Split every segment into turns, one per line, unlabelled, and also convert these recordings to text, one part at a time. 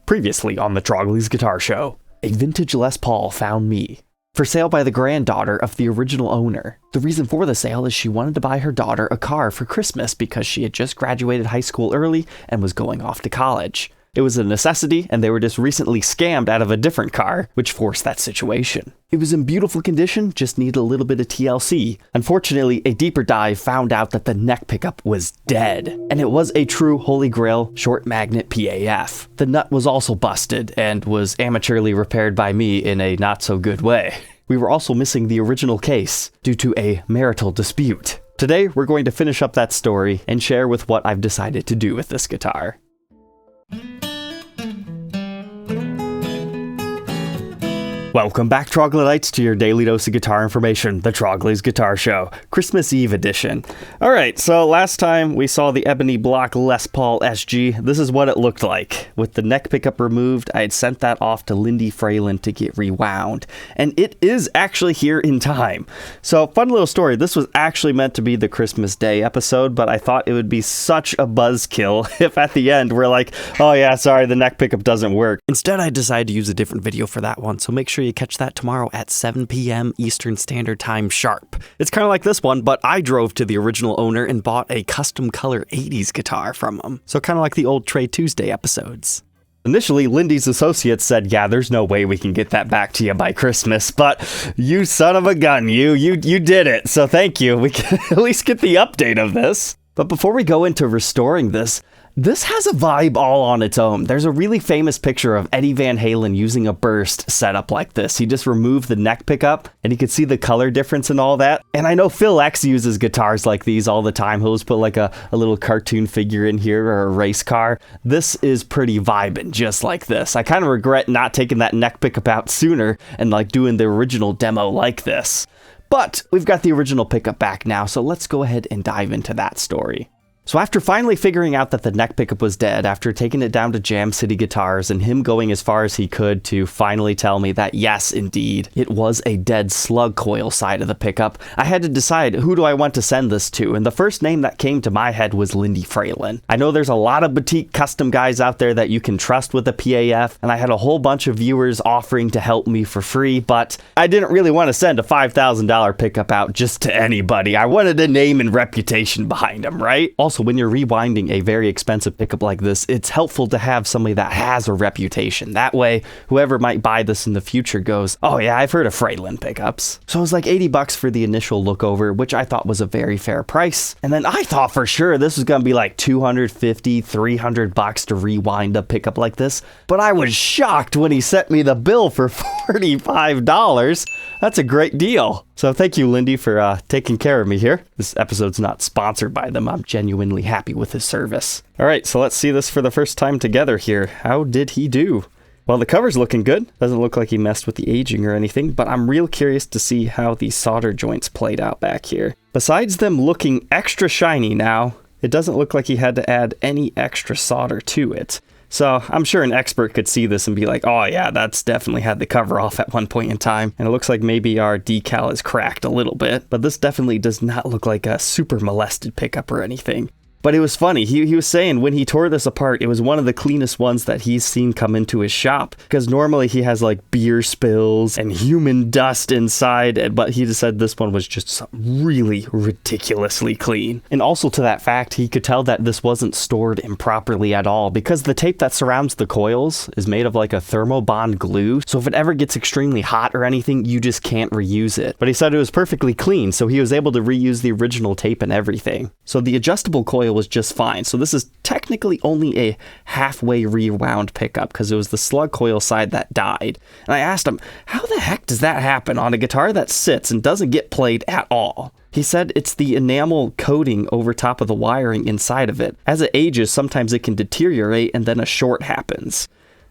Previously on the Trogly's Guitar Show, a vintage Les Paul found me. For sale by the granddaughter of the original owner. The reason for the sale is she wanted to buy her daughter a car for Christmas because she had just graduated high school early and was going off to college. It was a necessity, and they were just recently scammed out of a different car, which forced that situation. It was in beautiful condition, just needed a little bit of TLC. Unfortunately, a deeper dive found out that the neck pickup was dead, and it was a true holy grail short magnet PAF. The nut was also busted, and was amateurly repaired by me in a not so good way. We were also missing the original case, due to a marital dispute. Today, we're going to finish up that story, and share with what I've decided to do with this guitar. Welcome back, Troglodytes, to your daily dose of guitar information, the Trogly's Guitar Show, Christmas Eve edition. Alright, so last time we saw the Ebony Block Les Paul SG, this is what it looked like. With the neck pickup removed, I had sent that off to Lindy Fralin to get rewound, and it is actually here in time. So, fun little story, this was actually meant to be the Christmas Day episode, but I thought it would be such a buzzkill if at the end we're like, oh yeah, sorry, the neck pickup doesn't work. Instead, I decided to use a different video for that one, so make sure you catch that tomorrow at 7 p.m. Eastern Standard Time sharp. It's kind of like this one, but I drove to the original owner and bought a custom color 80s guitar from him. So kind of like the old Trade Tuesday episodes. Initially, Lindy's associates said, yeah, there's no way we can get that back to you by Christmas, but you son of a gun, you did it, so thank you. We can at least get the update of this. But before we go into restoring this has a vibe all on its own. There's a really famous picture of Eddie Van Halen using a burst setup like this. He just removed the neck pickup, and you could see the color difference and all that. And I know Phil X uses guitars like these all the time. He'll just put like a little cartoon figure in here or a race car. This is pretty vibing, just like this. I kind of regret not taking that neck pickup out sooner and like doing the original demo like this. But we've got the original pickup back now, so let's go ahead and dive into that story. So after finally figuring out that the neck pickup was dead, after taking it down to Jam City Guitars and him going as far as he could to finally tell me that yes, indeed, it was a dead slug coil side of the pickup, I had to decide who do I want to send this to, and the first name that came to my head was Lindy Fralin. I know there's a lot of boutique custom guys out there that you can trust with a PAF, and I had a whole bunch of viewers offering to help me for free, but I didn't really want to send a $5,000 pickup out just to anybody. I wanted a name and reputation behind him, right? Also, when you're rewinding a very expensive pickup like this, it's helpful to have somebody that has a reputation. That way, whoever might buy this in the future goes, oh yeah, I've heard of Fralin pickups. So it was like $80 for the initial look over, which I thought was a very fair price. And then I thought for sure this was going to be like $250, $300 to rewind a pickup like this. But I was shocked when he sent me the bill for $45. That's a great deal. So thank you, Lindy, for taking care of me here. This episode's not sponsored by them. I'm genuinely happy with his service. All right, so let's see this for the first time together here. How did he do? Well, the cover's looking good. Doesn't look like he messed with the aging or anything, but I'm real curious to see how the solder joints played out back here. Besides them looking extra shiny now, it doesn't look like he had to add any extra solder to it. So I'm sure an expert could see this and be like, oh yeah, that's definitely had the cover off at one point in time. And it looks like maybe our decal is cracked a little bit, but this definitely does not look like a super molested pickup or anything. But it was funny, he was saying when he tore this apart, it was one of the cleanest ones that he's seen come into his shop. Because normally he has like beer spills and human dust inside, but he just said this one was just really ridiculously clean. And also to that fact, he could tell that this wasn't stored improperly at all, because the tape that surrounds the coils is made of like a thermobond glue. So if it ever gets extremely hot or anything, you just can't reuse it. But he said it was perfectly clean, so he was able to reuse the original tape and everything. So the adjustable coil was just fine. So this is technically only a halfway rewound pickup because it was the slug coil side that died. And I asked him, how the heck does that happen on a guitar that sits and doesn't get played at all? He said it's the enamel coating over top of the wiring inside of it. As it ages, sometimes it can deteriorate and then a short happens.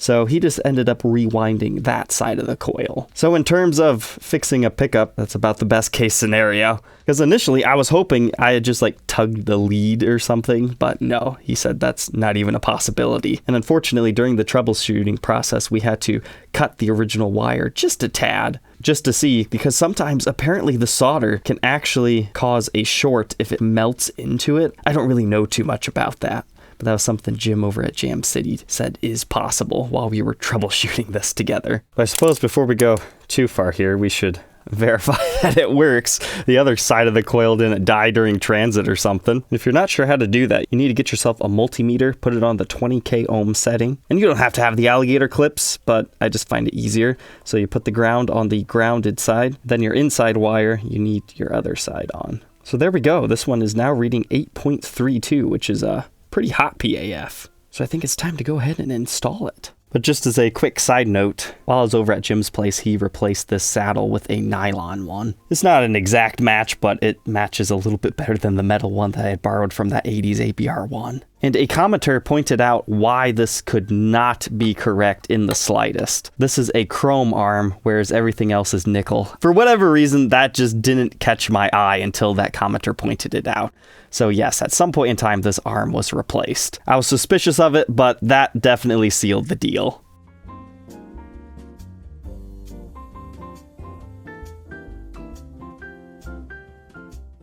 So he just ended up rewinding that side of the coil. So in terms of fixing a pickup, that's about the best case scenario. Because initially I was hoping I had just like tugged the lead or something, but no, he said that's not even a possibility. And unfortunately during the troubleshooting process, we had to cut the original wire just a tad, just to see, because sometimes apparently the solder can actually cause a short if it melts into it. I don't really know too much about that. but that was something Jim over at Jam City said is possible while we were troubleshooting this together. But I suppose before we go too far here, we should verify that it works. The other side of the coil didn't die during transit or something. If you're not sure how to do that, you need to get yourself a multimeter, put it on the 20k ohm setting. And you don't have to have the alligator clips, but I just find it easier. So you put the ground on the grounded side, then your inside wire, you need your other side on. So there we go. This one is now reading 8.32, which is a pretty hot PAF. So I think it's time to go ahead and install it. But just as a quick side note, while I was over at Jim's place, he replaced this saddle with a nylon one. It's not an exact match, but it matches a little bit better than the metal one that I had borrowed from that 80s APR one. And a commenter pointed out why this could not be correct in the slightest. This is a chrome arm, whereas everything else is nickel. For whatever reason, that just didn't catch my eye until that commenter pointed it out. So yes, at some point in time, this arm was replaced. I was suspicious of it, but that definitely sealed the deal.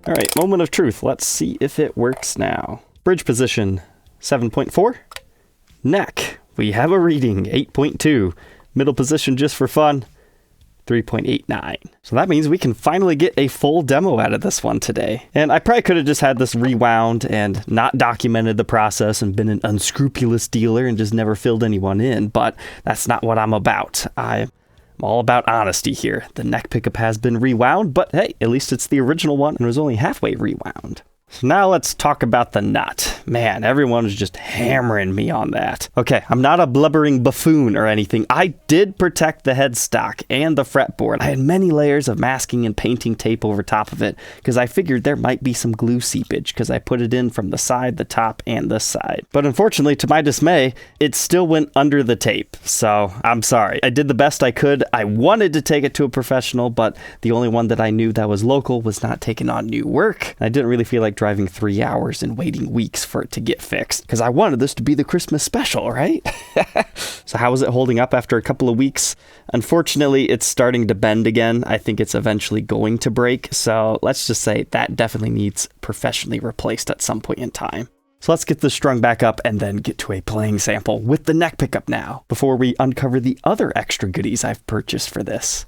All right, moment of truth. Let's see if it works now. Bridge position, 7.4. Neck, we have a reading, 8.2. Middle position, just for fun, 3.89. So that means we can finally get a full demo out of this one today. And I probably could have just had this rewound and not documented the process and been an unscrupulous dealer and just never filled anyone in, but that's not what I'm about. I'm all about honesty here. The neck pickup has been rewound, but hey, at least it's the original one and was only halfway rewound. So now let's talk about the nut. Man, everyone was just hammering me on that. Okay, I'm not a blubbering buffoon or anything. I did protect the headstock and the fretboard. I had many layers of masking and painting tape over top of it because I figured there might be some glue seepage because I put it in from the side, the top, and this side. But unfortunately, to my dismay, it still went under the tape. So I'm sorry. I did the best I could. I wanted to take it to a professional, but the only one that I knew that was local was not taking on new work. I didn't really feel like driving 3 hours and waiting weeks for it to get fixed because I wanted this to be the Christmas special, right? So how is it holding up after a couple of weeks? Unfortunately, it's starting to bend again. I think it's eventually going to break. So let's just say that definitely needs professionally replaced at some point in time. So let's get this strung back up and then get to a playing sample with the neck pickup now before we uncover the other extra goodies I've purchased for this.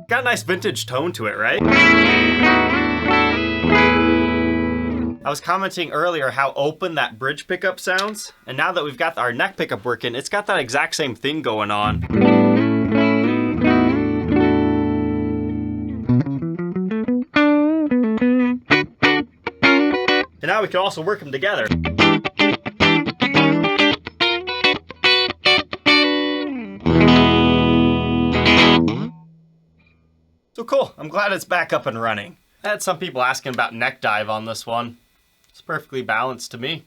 Got a nice vintage tone to it, right? I was commenting earlier how open that bridge pickup sounds, and now that we've got our neck pickup working, it's got that exact same thing going on. And now we can also work them together. So cool, I'm glad it's back up and running. I had some people asking about neck dive on this one. It's perfectly balanced to me.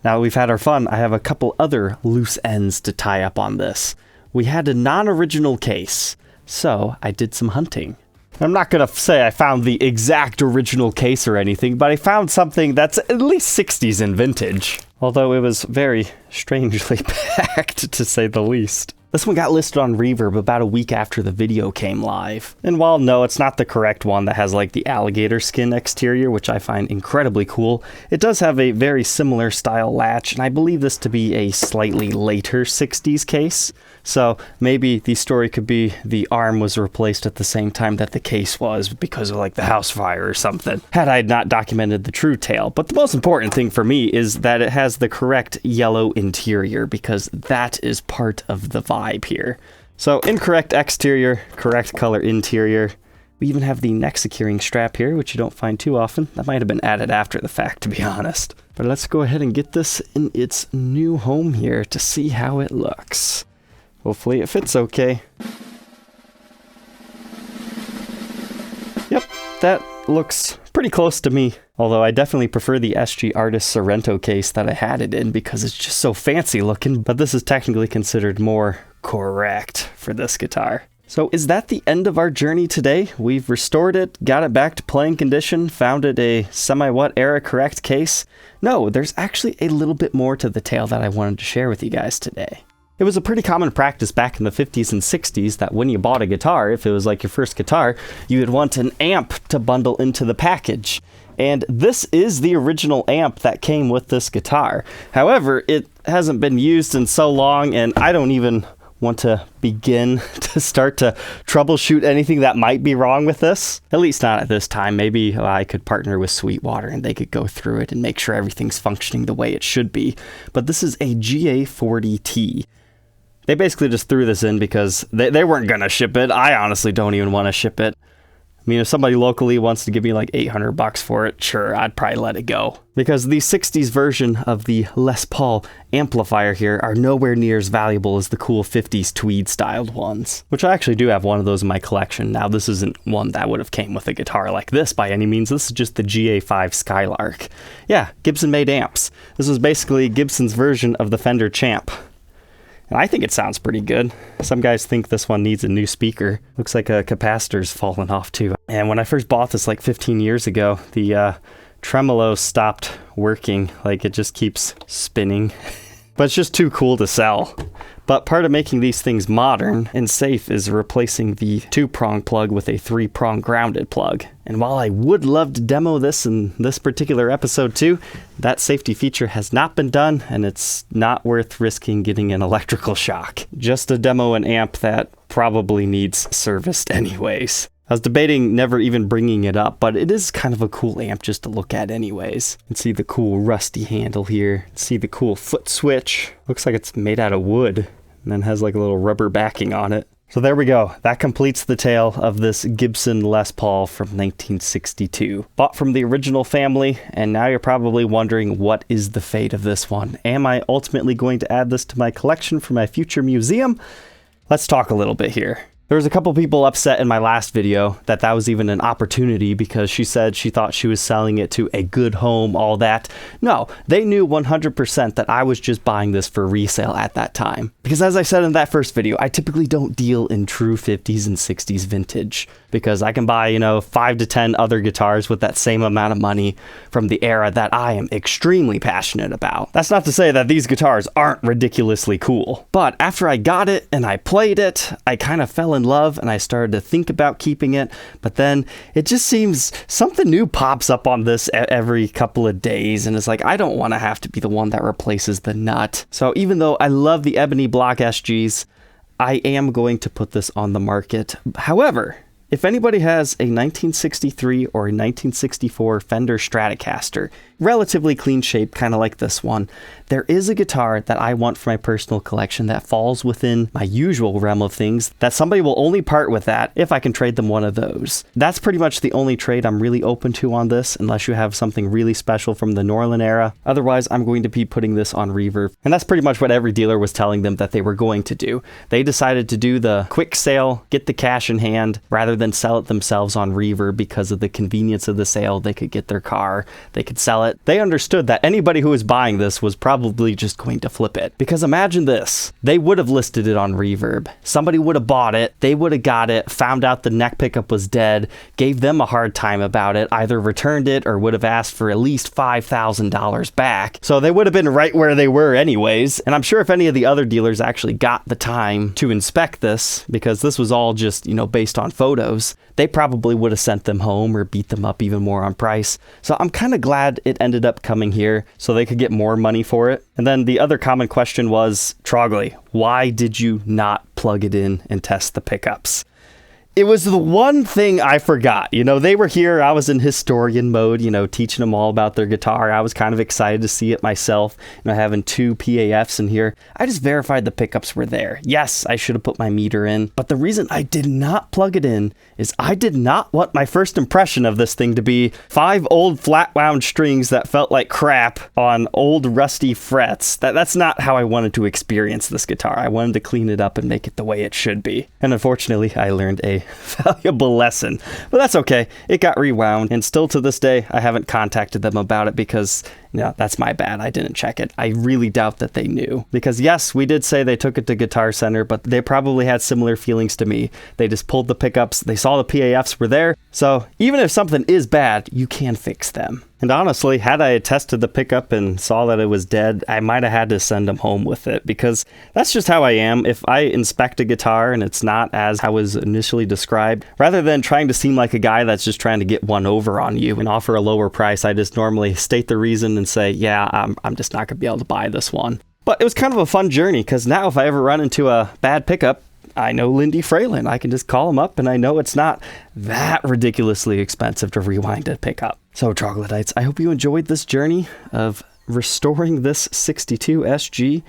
Now we've had our fun, I have a couple other loose ends to tie up on this. We had a non-original case, so I did some hunting. I'm not gonna say I found the exact original case or anything, but I found something that's at least 60s in vintage. Although it was very strangely packed, to say the least. This one got listed on Reverb about a week after the video came live. And while no, it's not the correct one that has like the alligator skin exterior, which I find incredibly cool, it does have a very similar style latch, and I believe this to be a slightly later 60s case. So maybe the story could be the arm was replaced at the same time that the case was because of like the house fire or something, had I not documented the true tale. But the most important thing for me is that it has the correct yellow interior, because that is part of the vibe here. So incorrect exterior, correct color interior. We even have the neck securing strap here, which you don't find too often. That might have been added after the fact, to be honest. But let's go ahead and get this in its new home here to see how it looks. Hopefully it fits okay. Yep, that looks pretty close to me. Although I definitely prefer the SG Artist Sorrento case that I had it in because it's just so fancy looking, but this is technically considered more correct for this guitar. So is that the end of our journey today? We've restored it, got it back to playing condition, found it a semi-what era correct case? No, there's actually a little bit more to the tale that I wanted to share with you guys today. It was a pretty common practice back in the 50s and 60s that when you bought a guitar, if it was like your first guitar, you would want an amp to bundle into the package. And this is the original amp that came with this guitar. However, it hasn't been used in so long, and I don't even want to begin to start to troubleshoot anything that might be wrong with this. At least not at this time. Maybe I could partner with Sweetwater and they could go through it and make sure everything's functioning the way it should be. But this is a GA40T. They basically just threw this in because they weren't going to ship it. I honestly don't even want to ship it. I mean, if somebody locally wants to give me like $800 for it, sure, I'd probably let it go. Because the 60s version of the Les Paul amplifier here are nowhere near as valuable as the cool 50s tweed-styled ones. Which I actually do have one of those in my collection. Now, this isn't one that would have came with a guitar like this by any means. This is just the GA5 Skylark. Yeah, Gibson made amps. This was basically Gibson's version of the Fender Champ. And I think it sounds pretty good. Some guys think this one needs a new speaker. Looks like a capacitor's fallen off too. And when I first bought this like 15 years ago, the tremolo stopped working. Like it just keeps spinning. But it's just too cool to sell. But part of making these things modern and safe is replacing the 2-prong plug with a 3-prong grounded plug. And while I would love to demo this in this particular episode too, that safety feature has not been done, and it's not worth risking getting an electrical shock. Just to demo an amp that probably needs serviced anyways. I was debating never even bringing it up, but it is kind of a cool amp just to look at anyways. You can see the cool rusty handle here. See the cool foot switch. Looks like it's made out of wood and then has like a little rubber backing on it. So there we go. That completes the tale of this Gibson Les Paul from 1962. Bought from the original family, and now you're probably wondering what is the fate of this one. Am I ultimately going to add this to my collection for my future museum? Let's talk a little bit here. There was a couple people upset in my last video that was even an opportunity because she said she thought she was selling it to a good home, all that. No, they knew 100% that I was just buying this for resale at that time. Because as I said in that first video, I typically don't deal in true 50s and 60s vintage because I can buy, 5 to 10 other guitars with that same amount of money from the era that I am extremely passionate about. That's not to say that these guitars aren't ridiculously cool, but after I got it and I played it, I kind of fell in love and I started to think about keeping it, but then it just seems something new pops up on this every couple of days, and it's like, I don't want to have to be the one that replaces the nut. So even though I love the Ebony Block SGs, I am going to put this on the market. However, if anybody has a 1963 or a 1964 Fender Stratocaster, relatively clean shape, kind of like this one, there is a guitar that I want for my personal collection that falls within my usual realm of things that somebody will only part with that if I can trade them one of those. That's pretty much the only trade I'm really open to on this, unless you have something really special from the Norlin era. Otherwise, I'm going to be putting this on Reverb. And that's pretty much what every dealer was telling them that they were going to do. They decided to do the quick sale, get the cash in hand, rather than sell it themselves on Reverb because of the convenience of the sale. They could get their car, they could sell it. They understood that anybody who was buying this was probably just going to flip it. Because imagine this, they would have listed it on Reverb. Somebody would have bought it, they would have got it, found out the neck pickup was dead, gave them a hard time about it, either returned it or would have asked for at least $5,000 back. So they would have been right where they were anyways. And I'm sure if any of the other dealers actually got the time to inspect this, because this was all just, based on photos, they probably would have sent them home or beat them up even more on price. So I'm kind of glad it ended up coming here so they could get more money for it. And then the other common question was, Trogly, why did you not plug it in and test the pickups? It was the one thing I forgot. They were here. I was in historian mode, teaching them all about their guitar. I was kind of excited to see it myself, having 2 PAFs in here. I just verified the pickups were there. Yes, I should have put my meter in, but the reason I did not plug it in is I did not want my first impression of this thing to be 5 old flat wound strings that felt like crap on old rusty frets. That's not how I wanted to experience this guitar. I wanted to clean it up and make it the way it should be. And unfortunately, I learned a valuable lesson, but that's okay. It got rewound, and still to this day I haven't contacted them about it because that's my bad. I didn't check it. I really doubt that they knew, because yes, we did say they took it to Guitar Center, but they probably had similar feelings to me. They just pulled the pickups, they saw the PAFs were there, so even if something is bad, you can fix them. And honestly, had I tested the pickup and saw that it was dead, I might have had to send them home with it, because that's just how I am. If I inspect a guitar and it's not as I was initially described, rather than trying to seem like a guy that's just trying to get one over on you and offer a lower price, I just normally state the reason and say, yeah, I'm just not going to be able to buy this one. But it was kind of a fun journey, because now if I ever run into a bad pickup, I know Lindy Fralin. I can just call him up and I know it's not that ridiculously expensive to rewind a pickup. So troglodytes, I hope you enjoyed this journey of restoring this 62 SG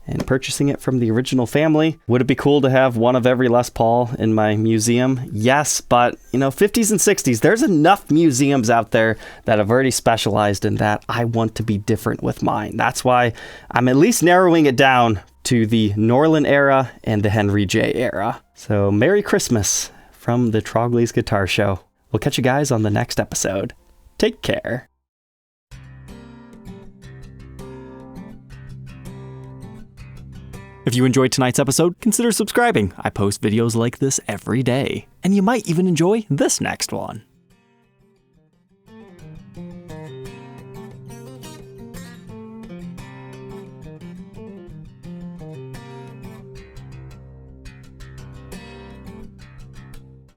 and purchasing it from the original family. Would it be cool to have one of every Les Paul in my museum? Yes, but 50s and 60s, there's enough museums out there that have already specialized in that. I want to be different with mine. That's why I'm at least narrowing it down to the Norlin era and the Henry J era. So Merry Christmas from the Trogly's Guitar Show. We'll catch you guys on the next episode. Take care. If you enjoyed tonight's episode, consider subscribing. I post videos like this every day. And you might even enjoy this next one.